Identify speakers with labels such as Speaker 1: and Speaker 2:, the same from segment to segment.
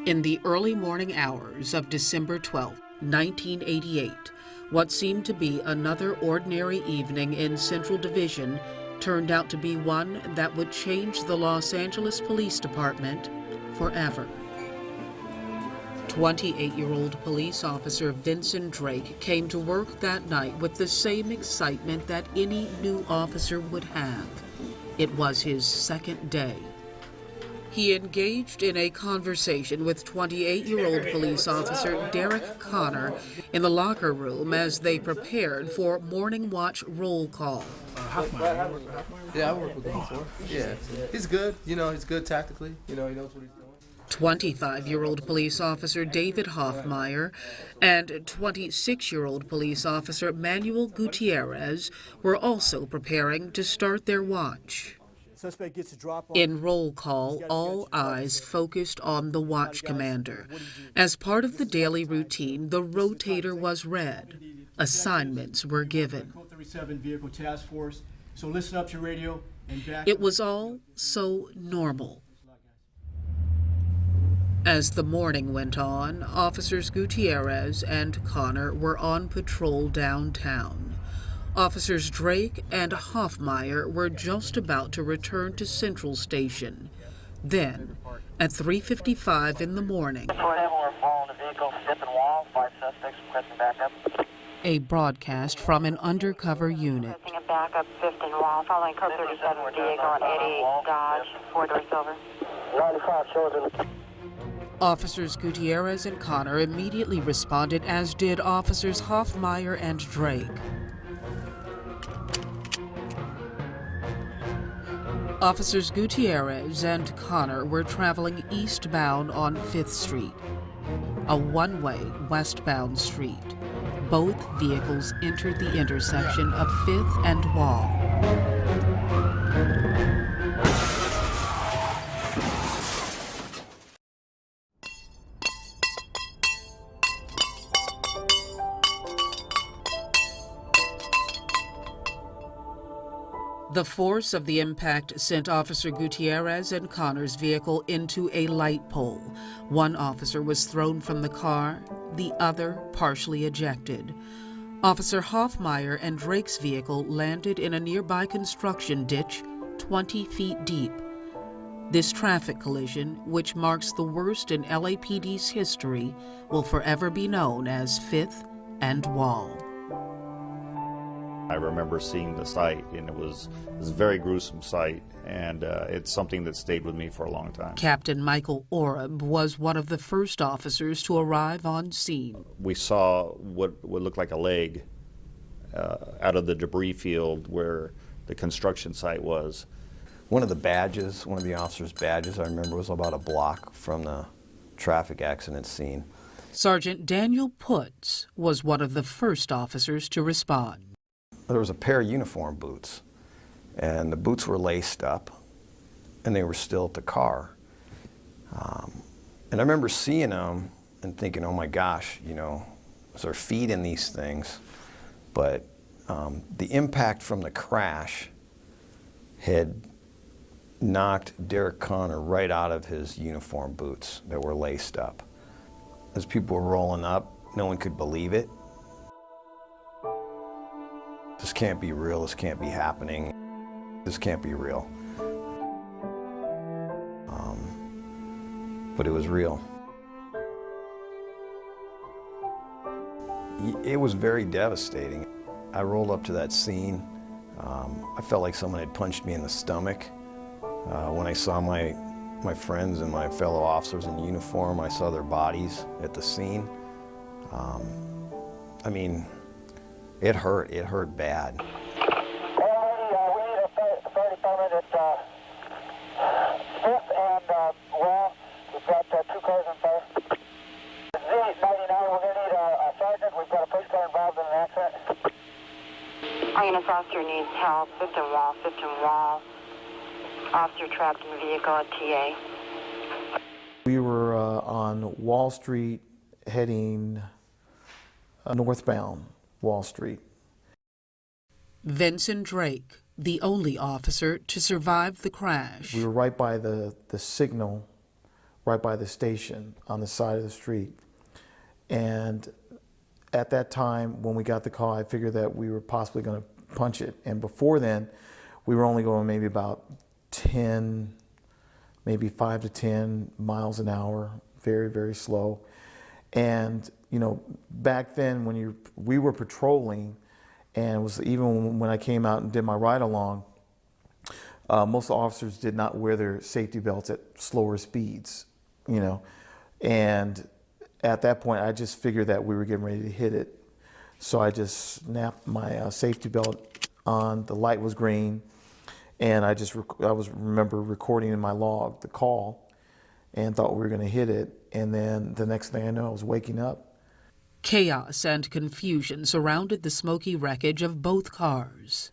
Speaker 1: In the early morning hours of December 12, 1988, what seemed to be another ordinary evening in Central Division turned out to be one that would change the Los Angeles Police Department forever. 28-year-old police officer Vincent Drake came to work that night with the same excitement that any new officer would have. It was his second day. He engaged in a conversation with 28-year-old police officer Derek Connor in the locker room as they prepared for morning watch roll call.
Speaker 2: Yeah, I worked with him before. Yeah, he's good. He's good tactically. He knows what he's doing.
Speaker 1: 25-year-old police officer David Hoffmeyer and 26-year-old police officer Manuel Gutierrez were also preparing to start their watch. In roll call, all eyes focused on the watch commander. As part of the daily routine, the rotator was read. Assignments were given. It was all so normal. As the morning went on, Officers Gutierrez and Connor were on patrol downtown. Officers Drake and Hoffmeyer were just about to return to Central Station. Then, at 3:55 in the morning, a broadcast from an undercover unit.
Speaker 3: Backup 15 wall, following code 37 vehicle on 88 Dodge, 4-door silver. 95 shows.
Speaker 1: Officers Gutierrez and Connor immediately responded, as did Officers Hoffmeyer and Drake. Officers Gutierrez and Connor were traveling eastbound on 5th Street, a one-way westbound street. Both vehicles entered the intersection of 5th and Wall. The force of the impact sent Officer Gutierrez and Connor's vehicle into a light pole. One officer was thrown from the car, the other partially ejected. Officer Hoffmeyer and Drake's vehicle landed in a nearby construction ditch 20 feet deep. This traffic collision, which marks the worst in LAPD's history, will forever be known as 5th and Wall.
Speaker 4: I remember seeing the sight, and it was a very gruesome sight, and it's something that stayed with me for a long time.
Speaker 1: Captain Michael Oreb was one of the first officers to arrive on scene.
Speaker 4: We saw what looked like a leg out of the debris field where the construction site was.
Speaker 5: One of the officers' badges, I remember, was about a block from the traffic accident scene.
Speaker 1: Sergeant Daniel Putz was one of the first officers to respond.
Speaker 5: There was a pair of uniform boots, and the boots were laced up, and they were still at the car. And I remember seeing them and thinking, oh my gosh, is there feet in these things? But the impact from the crash had knocked Derek Connor right out of his uniform boots that were laced up. As people were rolling up, no one could believe it. This can't be real, this can't be happening, this can't be real. But it was real. It was very devastating. I rolled up to that scene. I felt like someone had punched me in the stomach. When I saw my friends and my fellow officers in uniform, I saw their bodies at the scene. I mean, it hurt bad.
Speaker 3: We need a fire department at 5th and Wall. We've got 2 cars on fire. Z99, we're going to need a sergeant. We've got a police car involved in an accident. INS officer needs help. 5th and Wall. Officer trapped in vehicle at TA.
Speaker 6: We were on Wall Street heading northbound Wall Street.
Speaker 1: Vincent Drake, the only officer to survive the crash.
Speaker 6: We were right by the signal right by the station on the side of the street. And at that time, when we got the call, I figured that we were possibly going to punch it. And before then, we were only going maybe about 10, maybe 5 to 10 miles an hour, very, very slow. And, you know, back then when we were patrolling, and it was even when I came out and did my ride along, most officers did not wear their safety belts at slower speeds, you know. And at that point, I just figured that we were getting ready to hit it. So I just snapped my safety belt on. The light was green. And I remember recording in my log the call and thought we were going to hit it. And then the next thing I know, I was waking up.
Speaker 1: Chaos and confusion surrounded the smoky wreckage of both cars.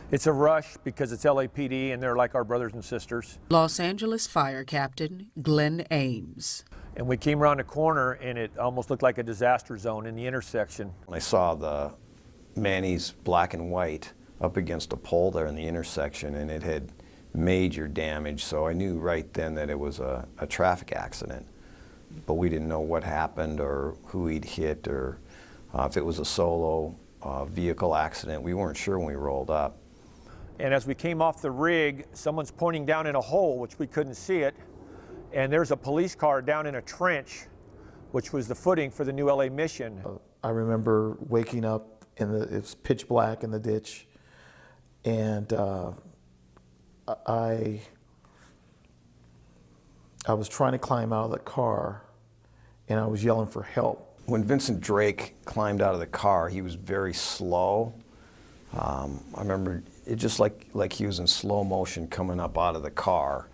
Speaker 7: It's a rush because it's LAPD and they're like our brothers and sisters.
Speaker 1: Los Angeles Fire Captain Glenn Ames.
Speaker 7: And we came around a corner and it almost looked like a disaster zone in the intersection.
Speaker 5: I saw the Manny's black and white up against a pole there in the intersection, and it had major damage, so I knew right then that it was a traffic accident. But we didn't know what happened or who he'd hit or if it was a solo vehicle accident. We weren't sure when we rolled up.
Speaker 7: And as we came off the rig, someone's pointing down in a hole, which we couldn't see it, and there's a police car down in a trench, which was the footing for the new LA mission.
Speaker 6: I remember waking up, it was pitch black in the ditch, and I was trying to climb out of the car, and I was yelling for help.
Speaker 5: When Vincent Drake climbed out of the car, he was very slow. I remember it just like he was in slow motion coming up out of the car.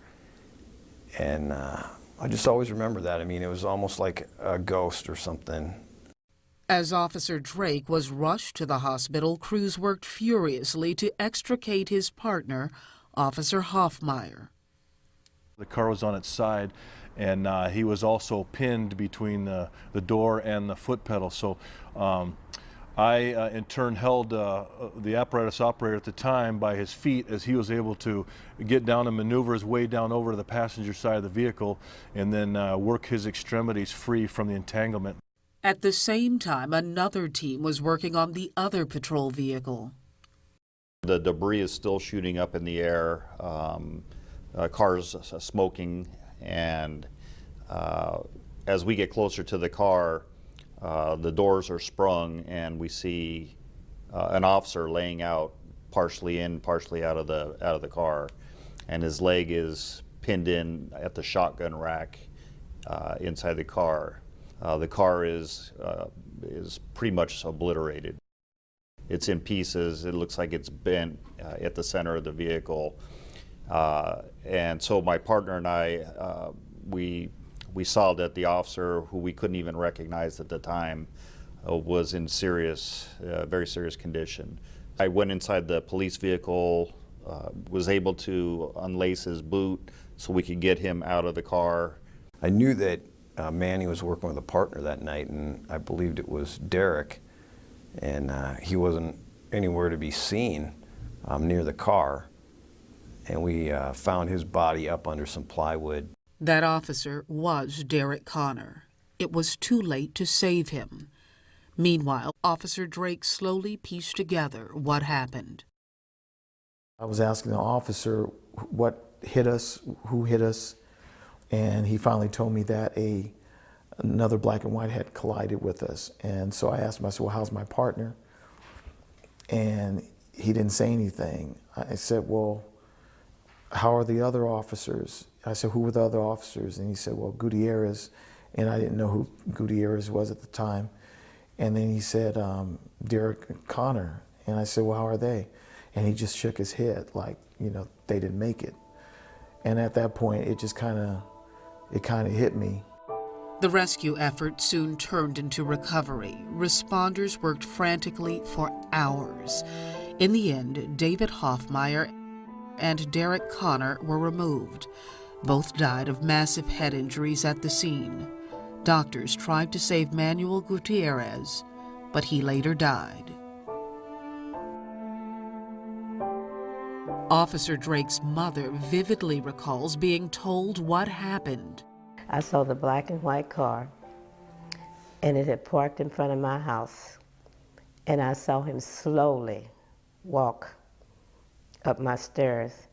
Speaker 5: And I just always remember that. I mean, it was almost like a ghost or something.
Speaker 1: As Officer Drake was rushed to the hospital, crews worked furiously to extricate his partner, Officer Hoffmeyer.
Speaker 8: The car was on its side, and he was also pinned between the door and the foot pedal. So I, in turn, held the apparatus operator at the time by his feet as he was able to get down and maneuver his way down over to the passenger side of the vehicle and then work his extremities free from the entanglement.
Speaker 1: At the same time, another team was working on the other patrol vehicle.
Speaker 4: The debris is still shooting up in the air, cars smoking, and as we get closer to the car, the doors are sprung and we see an officer laying out, partially in, partially out of the car, and his leg is pinned in at the shotgun rack inside the car. The car is pretty much obliterated. It's in pieces. It looks like it's bent at the center of the vehicle. And so my partner and I, we saw that the officer, who we couldn't even recognize at the time, was in very serious condition. I went inside the police vehicle, was able to unlace his boot so we could get him out of the car.
Speaker 5: I knew that Manny was working with a partner that night, and I believed it was Derek, and he wasn't anywhere to be seen near the car, and we found his body up under some plywood.
Speaker 1: That officer was Derek Connor. It was too late to save him. Meanwhile, Officer Drake slowly pieced together what happened.
Speaker 6: I was asking the officer what hit us, who hit us, and he finally told me that another black and white had collided with us. And so I asked him, I said, well, how's my partner? And he didn't say anything. I said, well, how are the other officers? I said, who were the other officers? And he said, well, Gutierrez, and I didn't know who Gutierrez was at the time. And then he said, Derek and Connor. And I said, well, how are they? And he just shook his head like, you know, they didn't make it. And at that point, it just kind of hit me.
Speaker 1: The rescue effort soon turned into recovery. Responders worked frantically for hours. In the end, David Hoffmeyer and Derek Connor were removed. Both died of massive head injuries at the scene. Doctors tried to save Manuel Gutierrez, but he later died. Officer Drake's mother vividly recalls being told what happened.
Speaker 9: I saw the black and white car, and it had parked in front of my house. And I saw him slowly walk up my stairs.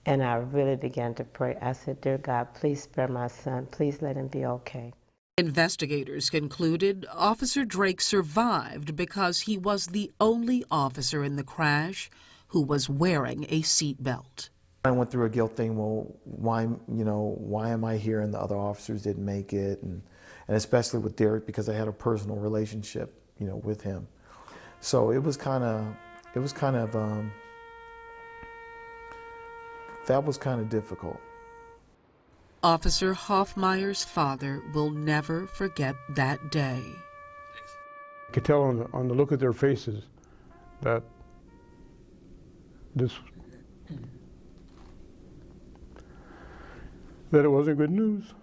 Speaker 9: And I really began to pray. I said, "Dear God, please spare my son. Please let him be okay."
Speaker 1: Investigators concluded Officer Drake survived because he was the only officer in the crash who was wearing a seatbelt.
Speaker 6: I went through a guilt thing. Well, why am I here and the other officers didn't make it? And especially with Derek, because I had a personal relationship, with him. So that was kind of difficult.
Speaker 1: Officer Hoffmeyer's father will never forget that day.
Speaker 10: I could tell on the look of their faces that it wasn't good news.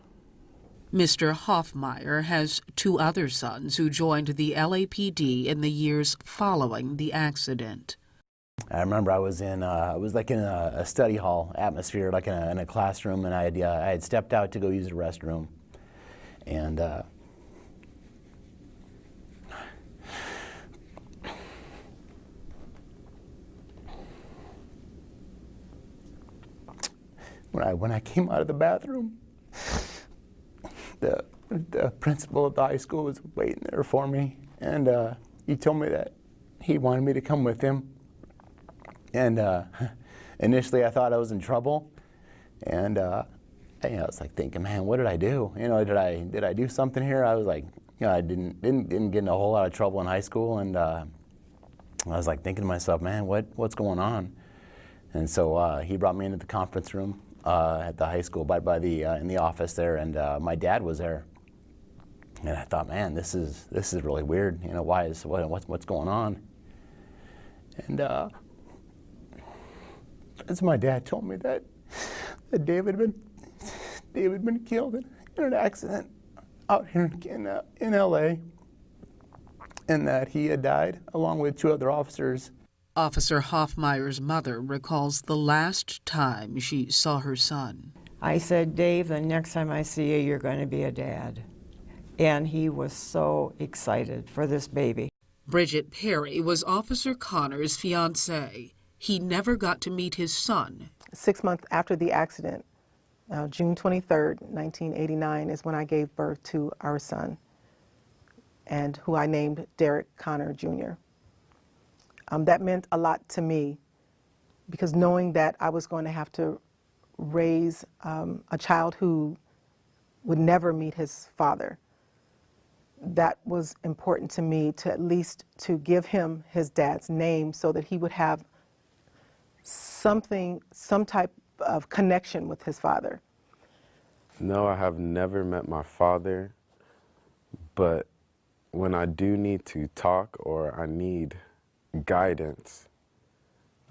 Speaker 1: Mr. Hoffmeyer has two other sons who joined the LAPD in the years following the accident.
Speaker 11: I remember I was in a study hall atmosphere, like in a classroom, and I had stepped out to go use the restroom, and when I came out of the bathroom, the principal of the high school was waiting there for me, and he told me that he wanted me to come with him. And initially I thought I was in trouble, and I was like thinking, man, what did I do? Did I do something here? I was like, I didn't get in a whole lot of trouble in high school, and I was like thinking to myself, man, what's going on? And so he brought me into the conference room at the high school, in the office there, and my dad was there. And I thought, man, this is really weird. What's going on? And as my dad told me that David had been killed in an accident out here in L.A., and that he had died along with two other officers.
Speaker 1: Officer Hoffmeyer's mother recalls the last time she saw her son.
Speaker 12: I said, "Dave, the next time I see you, you're going to be a dad." And he was so excited for this baby.
Speaker 1: Bridget Perry was Officer Connor's fiancée. He never got to meet his son.
Speaker 13: 6 months after the accident, June 23rd, 1989, is when I gave birth to our son, and who I named Derek Connor Jr. That meant a lot to me, because knowing that I was going to have to raise a child who would never meet his father, that was important to me, to at least to give him his dad's name so that he would have some type of connection with his father.
Speaker 14: No, I have never met my father, but when I do need to talk or I need guidance,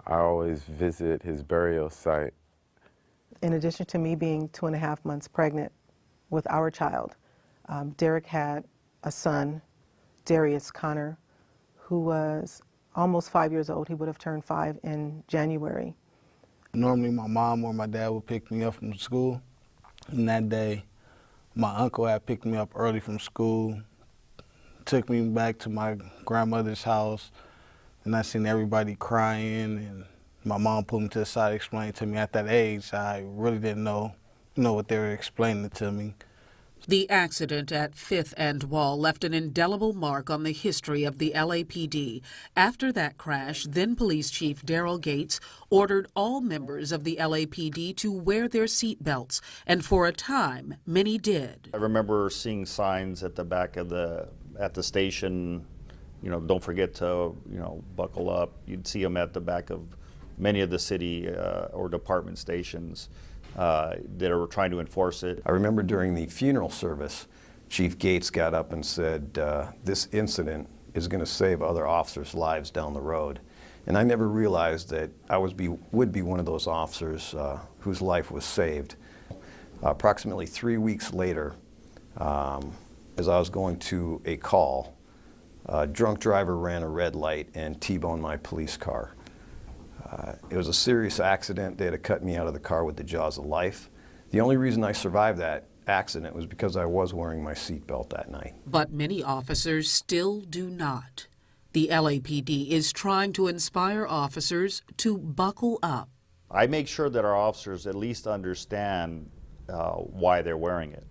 Speaker 14: I always visit his burial site.
Speaker 13: In addition to me being 2.5 months pregnant with our child, Derek had a son, Darius Connor, who was almost 5 years old. He would have turned 5 in January.
Speaker 15: Normally my mom or my dad would pick me up from school. And that day, my uncle had picked me up early from school, took me back to my grandmother's house, and I seen everybody crying, and my mom pulled me to the side, explained to me at that age, I really didn't know what they were explaining to me.
Speaker 1: The accident at 5th and Wall left an indelible mark on the history of the LAPD. After that crash, then Police Chief Daryl Gates ordered all members of the LAPD to wear their seat belts, and for a time, many did.
Speaker 4: I remember seeing signs at the back of at the station, don't forget to, buckle up. You'd see them at the back of many of the city or department stations that are trying to enforce it.
Speaker 5: I remember during the funeral service, Chief Gates got up and said, this incident is going to save other officers' lives down the road. And I never realized that I would be one of those officers whose life was saved. Approximately 3 weeks later, as I was going to a call, a drunk driver ran a red light and T-boned my police car. It was a serious accident. They had to cut me out of the car with the jaws of life. The only reason I survived that accident was because I was wearing my seatbelt that night.
Speaker 1: But many officers still do not. The LAPD is trying to inspire officers to buckle up.
Speaker 4: I make sure that our officers at least understand why they're wearing it.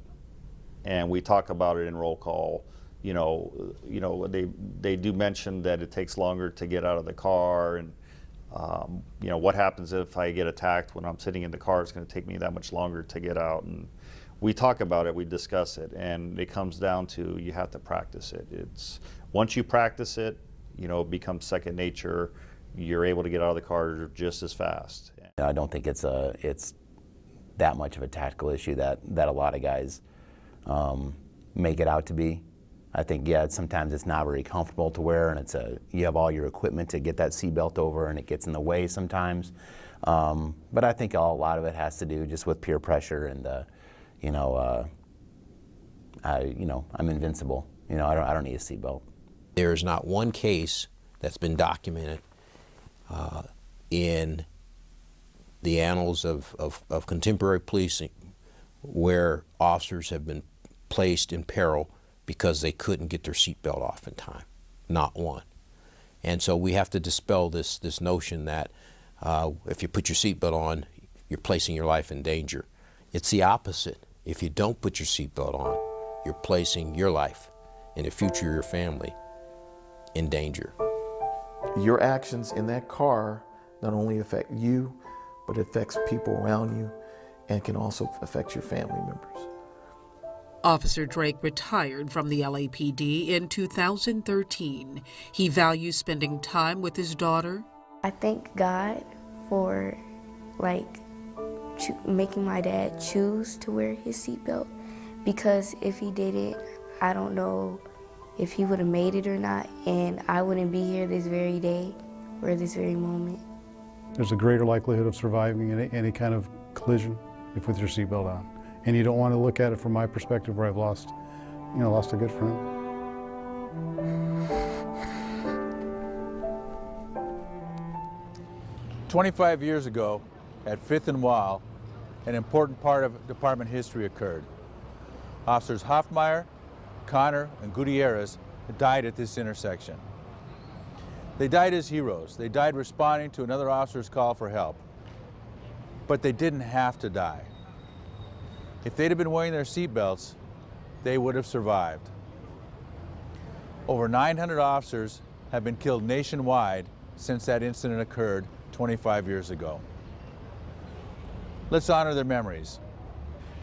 Speaker 4: And we talk about it in roll call. They do mention that it takes longer to get out of the car, and what happens if I get attacked when I'm sitting in the car? It's going to take me that much longer to get out. And we talk about it, we discuss it, and it comes down to you have to practice it. Once you practice it, it becomes second nature. You're able to get out of the car just as fast.
Speaker 16: I don't think it's that much of a tactical issue that a lot of guys make it out to be. I think, sometimes it's not very comfortable to wear, and you have all your equipment to get that seatbelt over, and it gets in the way sometimes. But I think a lot of it has to do just with peer pressure, and I'm invincible. I don't need a seatbelt.
Speaker 17: There is not one case that's been documented in the annals of contemporary policing where officers have been placed in peril because they couldn't get their seatbelt off in time. Not one. And so we have to dispel this notion that if you put your seatbelt on, you're placing your life in danger. It's the opposite. If you don't put your seatbelt on, you're placing your life and the future of your family in danger.
Speaker 6: Your actions in that car not only affect you, but it affects people around you and can also affect your family members.
Speaker 1: Officer Drake retired from the LAPD in 2013. He values spending time with his daughter.
Speaker 18: I thank God for making my dad choose to wear his seatbelt, because if he didn't, I don't know if he would have made it or not, and I wouldn't be here this very day or this very moment.
Speaker 10: There's a greater likelihood of surviving any kind of collision with your seatbelt on. And you don't want to look at it from my perspective where I've lost a good friend.
Speaker 19: "25 years ago, at 5th and Wall, an important part of department history occurred. Officers Hoffmeyer, Connor, and Gutierrez died at this intersection. They died as heroes. They died responding to another officer's call for help. But they didn't have to die. If they'd have been wearing their seatbelts, they would have survived. Over 900 officers have been killed nationwide since that incident occurred 25 years ago. Let's honor their memories.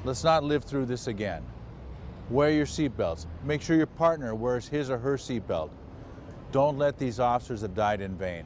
Speaker 19: Let's not live through this again. Wear your seatbelts. Make sure your partner wears his or her seatbelt. Don't let these officers have died in vain.